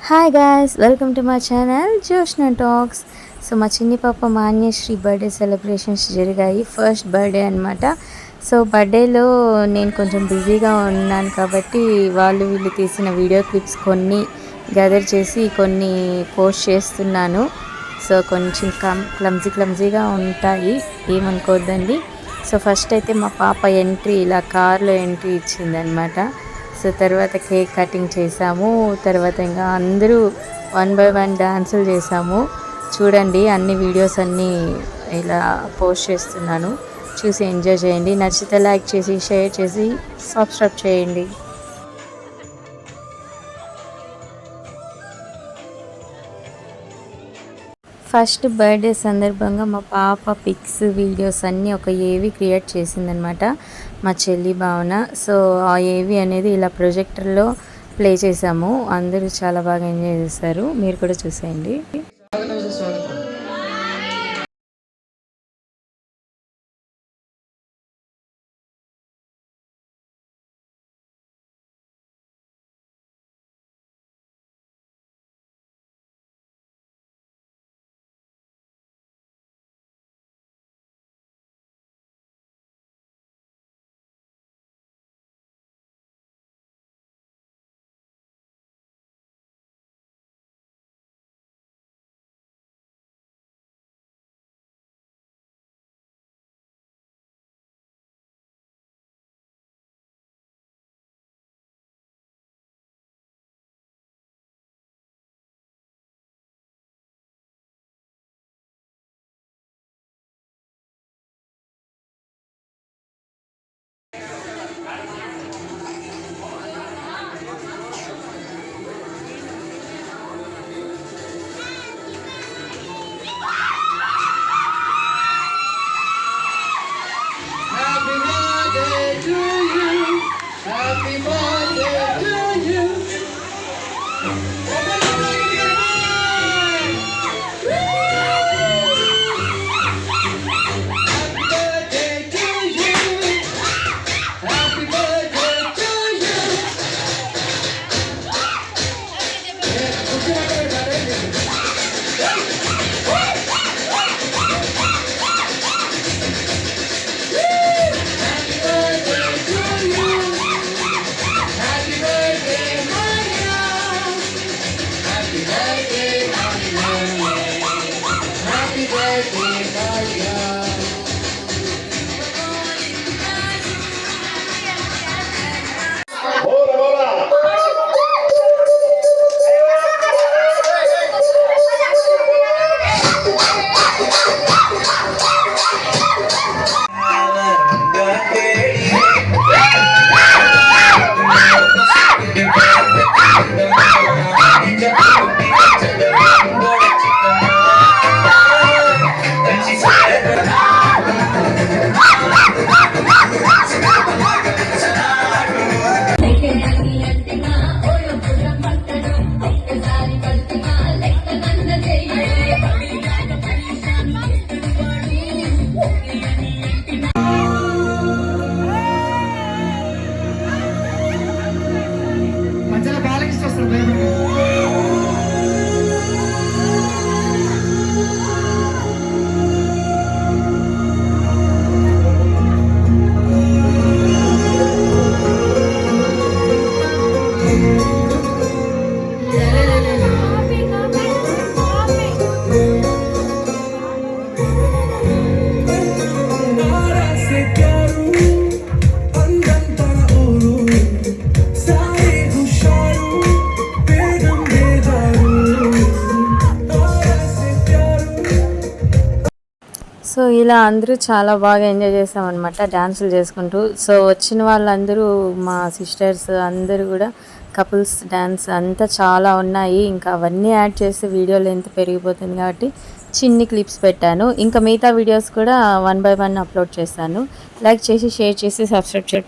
Hi guys, welcome to my channel Joshna talks. So మా చిన్ని పాప మాన్యశ్రీ బర్త్డే సెలబ్రేషన్స్ జరిగాయి. ఫస్ట్ బర్త్డే అనమాట. సో బర్త్డేలో నేను కొంచెం బిజీగా ఉన్నాను కాబట్టి వీళ్ళు తీసిన వీడియో క్లిప్స్ కొన్ని గ్యాదర్ చేసి కొన్ని పోస్ట్ చేస్తున్నాను. సో కొంచెం క్లమ్జీగా ఉంటాయి, ఏమనుకోవద్దండి. సో ఫస్ట్ అయితే మా పాప ఎంట్రీ ఇలా కార్లో ఎంట్రీ ఇచ్చిందనమాట. సో తర్వాత కేక్ కటింగ్ చేసాము. తర్వాత ఇంకా అందరూ 1 by 1 డాన్సులు చేసాము. చూడండి, అన్ని వీడియోస్ అన్నీ ఇలా పోస్ట్ చేస్తున్నాను, చూసి ఎంజాయ్ చేయండి. నచ్చితే లైక్ చేసి షేర్ చేసి సబ్స్క్రైబ్ చేయండి. ఫస్ట్ బర్త్డే సందర్భంగా మా పాప పిక్స్ వీడియోస్ అన్నీ ఒక ఏవి క్రియేట్ చేసిందనమాట మా చెల్లి భావన. సో ఆ ఏవి అనేది ఇలా ప్రొజెక్టర్లో ప్లే చేసాము. అందరూ చాలా బాగా ఎంజాయ్ చేశారు, మీరు కూడా చూసేయండి. Happy birthday to you. So ఇలా అందరూ చాలా బాగా ఎంజాయ్ చేసామన్నమాట డ్యాన్సులు చేసుకుంటూ. సో వచ్చిన వాళ్ళందరూ మా సిస్టర్స్ అందరూ కూడా కపుల్స్ డ్యాన్స్ అంతా చాలా ఉన్నాయి. ఇంకా అవన్నీ యాడ్ చేస్తే వీడియో లెంత్ పెరిగిపోతుంది కాబట్టి చిన్ని క్లిప్స్ పెట్టాను. ఇంకా మిగతా వీడియోస్ కూడా 1 by 1 అప్లోడ్ చేస్తాను. లైక్ చేసి షేర్ చేసి సబ్స్క్రైబ్ చేయండి.